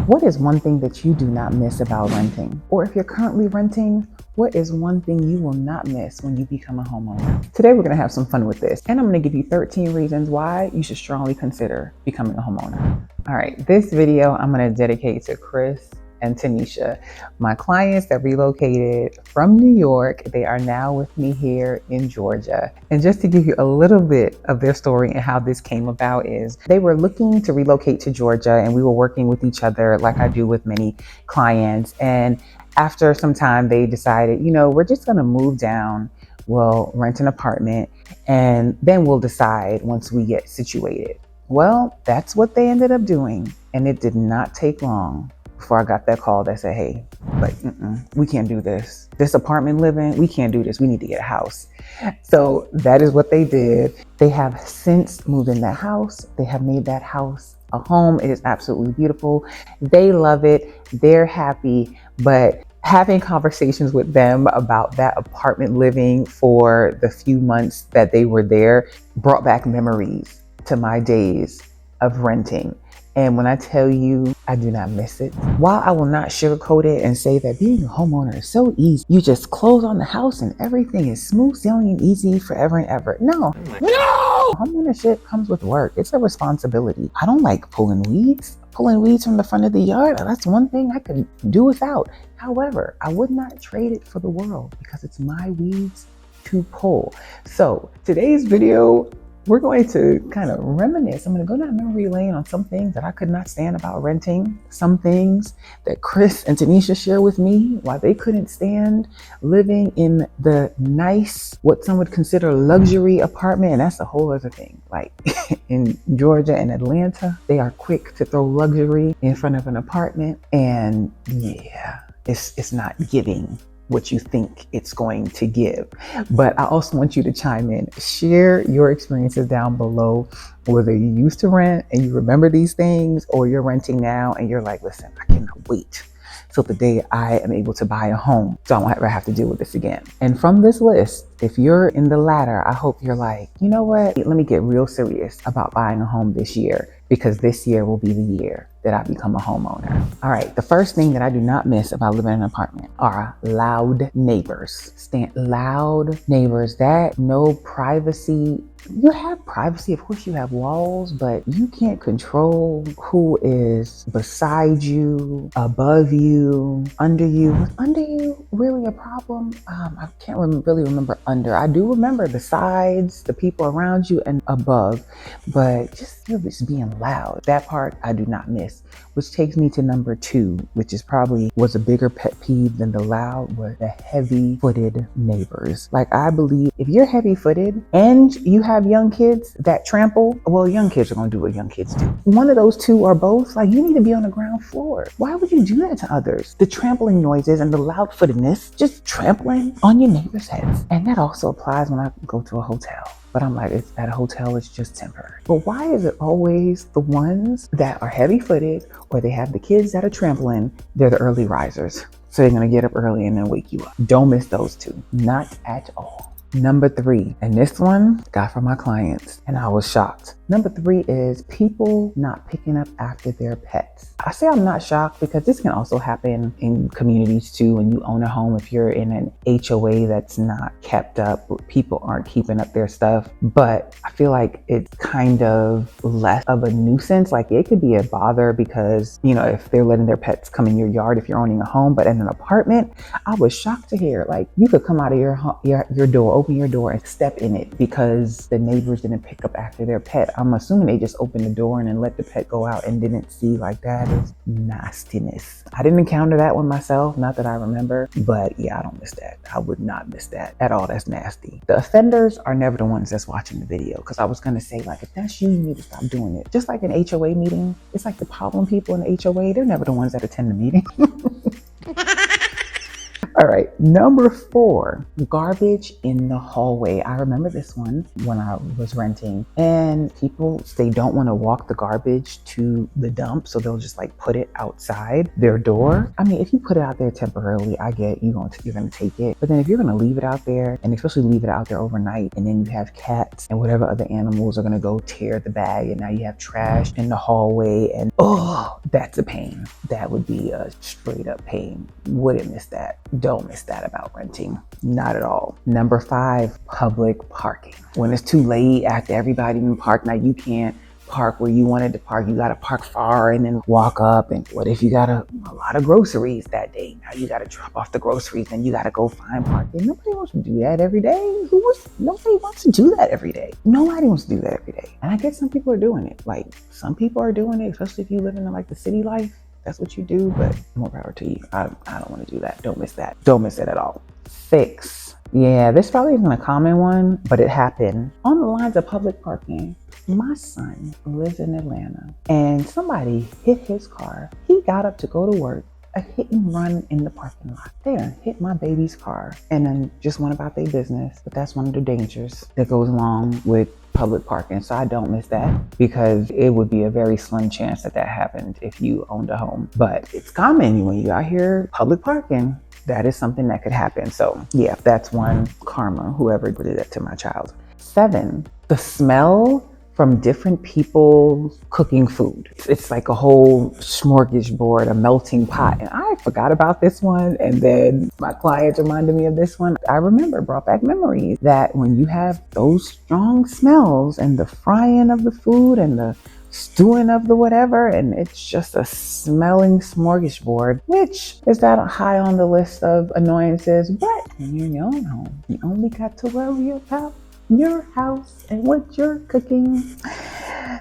What is one thing that you do not miss about renting? Or if you're currently renting, what is one thing you will not miss when you become a homeowner? Today, we're going to have some fun with this, and I'm going to give you 13 reasons why you should strongly consider becoming a homeowner. All right, this video I'm going to dedicate to Chris and Tanisha, my clients that relocated from New York. They are now with me here in Georgia. And just to give you a little bit of their story and how this came about is they were looking to relocate to Georgia, and we were working with each other like I do with many clients. And after some time, they decided, we're just going to move down. We'll rent an apartment, and then we'll decide once we get situated. Well, that's what they ended up doing. And it did not take long before I got that call that said, hey, we can't do this. This apartment living, we can't do this. We need to get a house. So that is what they did. They have since moved in that house. They have made that house a home. It is absolutely beautiful. They love it. They're happy. But having conversations with them about that apartment living for the few months that they were there brought back memories to my days of renting. And when I tell you, I do not miss it. While I will not sugarcoat it and say that being a homeowner is so easy, you just close on the house and everything is smooth sailing and easy forever and ever. No. Homeownership comes with work. It's a responsibility. I don't like pulling weeds. Pulling weeds from the front of the yard, that's one thing I could do without. However, I would not trade it for the world because it's my weeds to pull. So today's video, we're going to kind of reminisce. I'm going to go down memory lane on some things that I could not stand about renting, some things that Chris and Tanisha share with me why they couldn't stand living in the nice, what some would consider luxury apartment. And that's a whole other thing. Like in Georgia and Atlanta, they are quick to throw luxury in front of an apartment. And yeah, it's not giving what you think it's going to give. But I also want you to chime in, share your experiences down below, whether you used to rent and you remember these things, or you're renting now and you're like, listen, I cannot wait till the day I am able to buy a home so I won't ever have to deal with this again. And from this list, if you're in the latter, I hope you're like, you know what, let me get real serious about buying a home this year, because this year will be the year that I become a homeowner. All right, the first thing that I do not miss about living in an apartment are loud neighbors. Loud neighbors, that no privacy. You have privacy, of course you have walls, but you can't control who is beside you, above you, under you. Was under you really a problem? I can't really remember under. I do remember the sides, the people around you, and above, but just being loud. That part I do not miss, which takes me to number 2, which is probably was a bigger pet peeve than the loud, was the heavy-footed neighbors. Like, I believe if you're heavy-footed and you have young kids that trample, well, young kids are going to do what young kids do. One of those two or both, like, you need to be on the ground floor. Why would you do that to others? The trampling noises and the loud-footedness, just trampling on your neighbors' heads. And that also applies when I go to a hotel. But I'm like, at a hotel, it's just temporary. But why is it always the ones that are heavy-footed or they have the kids that are trampling, they're the early risers? So they're going to get up early and then wake you up. Don't miss those two. Not at all. Number 3, and this one got from my clients, and I was shocked. Number 3 is people not picking up after their pets. I say I'm not shocked because this can also happen in communities too. When you own a home, if you're in an HOA that's not kept up, people aren't keeping up their stuff. But I feel like it's kind of less of a nuisance. Like, it could be a bother because, if they're letting their pets come in your yard, if you're owning a home, but in an apartment, I was shocked to hear, like, you could come out of your door, open your door and step in it because the neighbors didn't pick up after their pet. I'm assuming they just opened the door and then let the pet go out and didn't see. Like, that is nastiness. I didn't encounter that one myself, not that I remember, but yeah, I don't miss that. I would not miss that at all. That's nasty. The offenders are never the ones that's watching the video, because I was going to say, like, if that's you, you need to stop doing it. Just like an HOA meeting, it's like the problem people in the HOA, they're never the ones that attend the meeting. All right, number 4, garbage in the hallway. I remember this one when I was renting, and people, they don't want to walk the garbage to the dump, so they'll just like put it outside their door. I mean, if you put it out there temporarily, I get you're gonna take it, but then if you're gonna leave it out there, and especially leave it out there overnight, and then you have cats and whatever other animals are gonna go tear the bag, and now you have trash in the hallway, and oh, that's a pain. That would be a straight up pain. Wouldn't miss that. Don't miss that about renting. Not at all. Number 5, public parking. When it's too late after everybody in the park, now you can't park where you wanted to park. You got to park far and then walk up. And what if you got a lot of groceries that day? Now you got to drop off the groceries and you got to go find parking. Nobody wants to do that every day. Nobody wants to do that every day. Nobody wants to do that every day. And I guess some people are doing it. Like some people are doing it, especially if you live in like the city life. That's what you do, but more power to you. I don't want to do that. Don't miss that. Don't miss it at all. 6. Yeah, this probably isn't a common one, but it happened on the lines of public parking. My son lives in Atlanta and somebody hit his car. He got up to go to work. A hit and run in the parking lot. They done hit my baby's car and then just went about their business. But that's one of the dangers that goes along with public parking. So I don't miss that because it would be a very slim chance that happened if you owned a home. But it's common when you out here public parking. That is something that could happen. So yeah, that's one karma, whoever did that to my child. 7, the smell from different people cooking food. It's like a whole smorgasbord, a melting pot. And I forgot about this one. And then my clients reminded me of this one. I remember, brought back memories that when you have those strong smells and the frying of the food and the stewing of the whatever, and it's just a smelling smorgasbord, which is that high on the list of annoyances. But when you're in your own home, you only got to worry about your house and what you're cooking.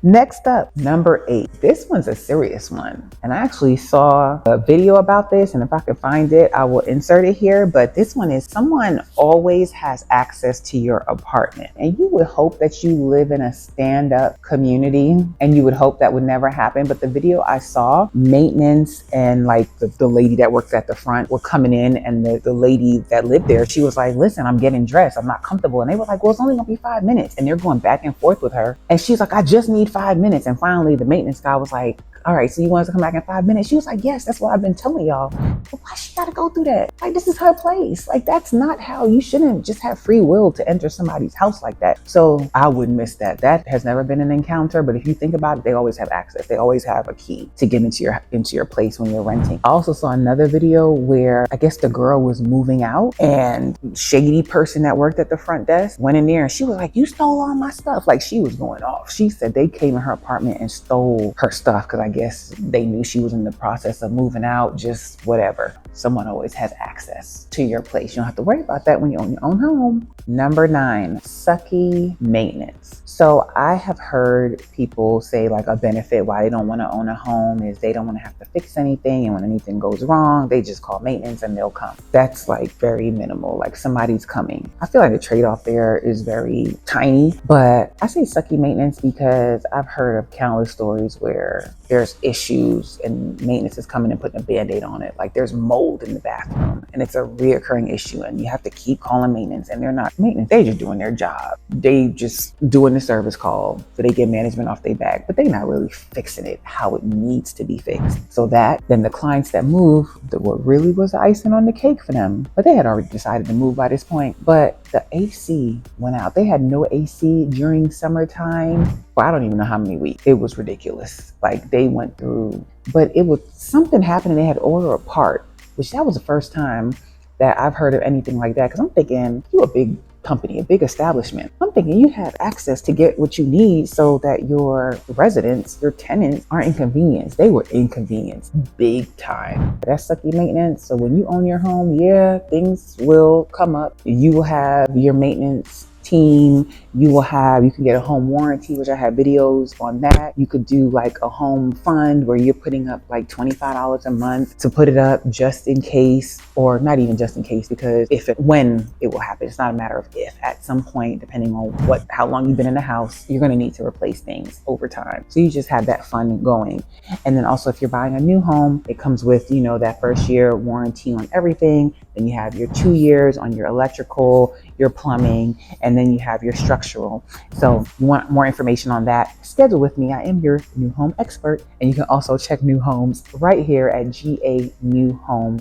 Next up, number 8. This one's a serious one. And I actually saw a video about this, and if I can find it, I will insert it here. But this one is someone always has access to your apartment. And you would hope that you live in a stand-up community, and you would hope that would never happen. But the video I saw, maintenance and like the lady that works at the front were coming in, and the lady that lived there, she was like, listen, I'm getting dressed. I'm not comfortable. And they were like, well, it's only gonna be 5 minutes. And they're going back and forth with her. And she's like, I just need 5 minutes. And finally the maintenance guy was like, all right, so you want us to come back in 5 minutes? She was like, yes, that's what I've been telling y'all. But why she gotta go through that? Like, this is her place. Like, that's not how, you shouldn't just have free will to enter somebody's house like that. So I wouldn't miss that. That has never been an encounter, but if you think about it, they always have access. They always have a key to get into your place when you're renting. I also saw another video where I guess the girl was moving out, and shady person that worked at the front desk went in there, and she was like, you stole all my stuff. Like, she was going off. She said they came in her apartment and stole her stuff because I guess they knew she was in the process of moving out, just whatever. Someone always has access to your place. You don't have to worry about that when you own your own home. Number 9, sucky maintenance. So I have heard people say like a benefit why they don't want to own a home is they don't want to have to fix anything, and when anything goes wrong, they just call maintenance and they'll come. That's like very minimal, like somebody's coming. I feel like the trade-off there is very tiny, but I say sucky maintenance because I've heard of countless stories where there's issues and maintenance is coming and putting a Band-Aid on it. Like there's mold in the bathroom and it's a reoccurring issue, and you have to keep calling maintenance, and they're not maintenance. They're just doing their job. They just doing the service call so they get management off their back, but they're not really fixing it how it needs to be fixed. So that then the clients that move, what really was the icing on the cake for them, but they had already decided to move by this point. But the AC went out. They had no AC during summertime for I don't even know how many weeks. It was ridiculous. Like they went through, but it was something happening. They had to order a part, which that was the first time that I've heard of anything like that. Because I'm thinking, you a big company, a big establishment. I'm thinking you have access to get what you need so that your residents, your tenants aren't inconvenienced. They were inconvenienced big time. That's sucky maintenance. So when you own your home, yeah, things will come up. You will have your maintenance team You can get a home warranty, which I have videos on that. You could do like a home fund where you're putting up like $25 a month to put it up just in case, or not even just in case, because when it will happen. It's not a matter of if. At some point, depending on how long you've been in the house, you're going to need to replace things over time. So you just have that fund going. And then also, if you're buying a new home, it comes with, that first year warranty on everything. Then you have your 2 years on your electrical, your plumbing, and then you have your structural. So you want more information on that, schedule with me. I am your new home expert. And you can also check new homes right here at ganewhome.com.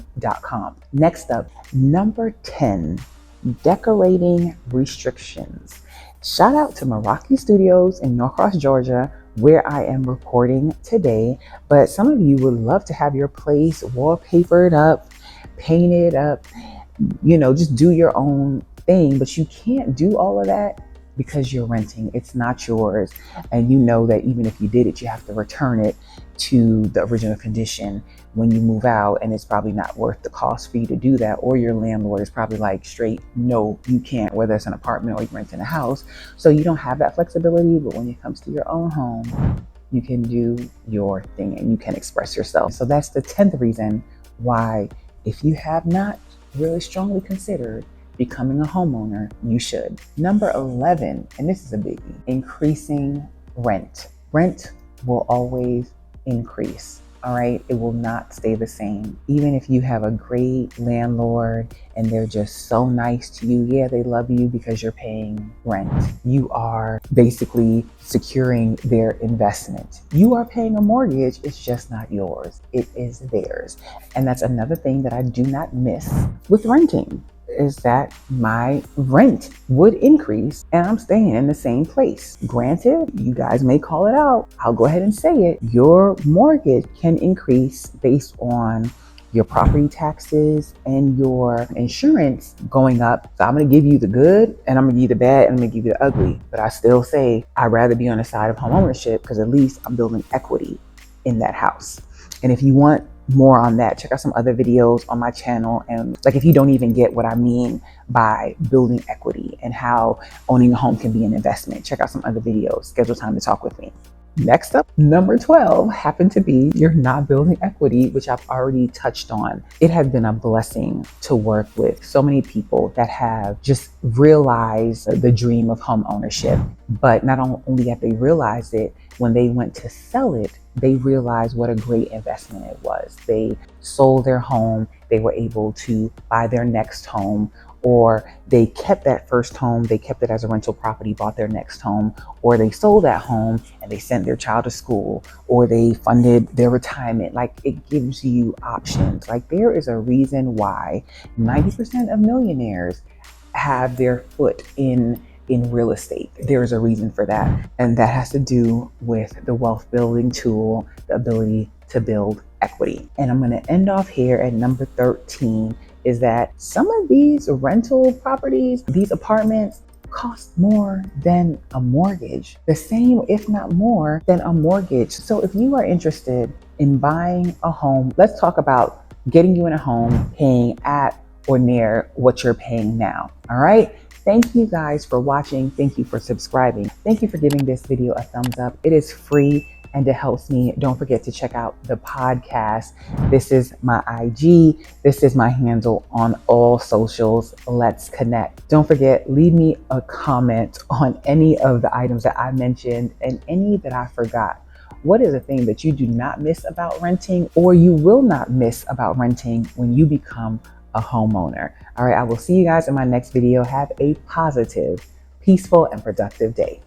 Next up, number 10, decorating restrictions. Shout out to Meraki Studios in Norcross, Georgia, where I am recording today. But some of you would love to have your place wallpapered up, painted up, just do your own thing. But you can't do all of that because you're renting. It's not yours. And you know that even if you did it, you have to return it to the original condition when you move out, and it's probably not worth the cost for you to do that, or your landlord is probably like straight, no, you can't, whether it's an apartment or you're renting a house. So you don't have that flexibility. But when it comes to your own home, you can do your thing and you can express yourself. So that's the 10th reason why, if you have not really strongly considered becoming a homeowner, you should. Number 11, and this is a biggie, increasing rent. Rent will always increase. All right. It will not stay the same. Even if you have a great landlord and they're just so nice to you. Yeah, they love you because you're paying rent. You are basically securing their investment. You are paying a mortgage. It's just not yours. It is theirs. And that's another thing that I do not miss with renting, is that my rent would increase and I'm staying in the same place. Granted, you guys may call it out. I'll go ahead and say it. Your mortgage can increase based on your property taxes and your insurance going up. So I'm going to give you the good and I'm going to give you the bad and I'm going to give you the ugly. But I still say I'd rather be on the side of homeownership because at least I'm building equity in that house. And if you want more on that, check out some other videos on my channel. And if you don't even get what I mean by building equity and how owning a home can be an investment, check out some other videos. Schedule time to talk with me. Next up, number 12 happened to be you're not building equity, which I've already touched on. It has been a blessing to work with so many people that have just realized the dream of home ownership. But not only have they realized it, when they went to sell it, they realized what a great investment it was. They sold their home, they were able to buy their next home, or they kept that first home, they kept it as a rental property, bought their next home, or they sold that home and they sent their child to school, or they funded their retirement. It gives you options. There is a reason why 90% of millionaires have their foot in real estate. There is a reason for that. And that has to do with the wealth building tool, the ability to build equity. And I'm going to end off here at number 13, is that some of these rental properties, these apartments, cost more than a mortgage. The same, if not more, than a mortgage. So if you are interested in buying a home, let's talk about getting you in a home paying at or near what you're paying now. All right. Thank you guys for watching. Thank you for subscribing. Thank you for giving this video a thumbs up. It is free and it helps me. Don't forget to check out the podcast. This is my IG. This is my handle on all socials. Let's connect. Don't forget, leave me a comment on any of the items that I mentioned and any that I forgot. What is a thing that you do not miss about renting, or you will not miss about renting when you become a homeowner? All right, I will see you guys in my next video. Have a positive, peaceful, and productive day.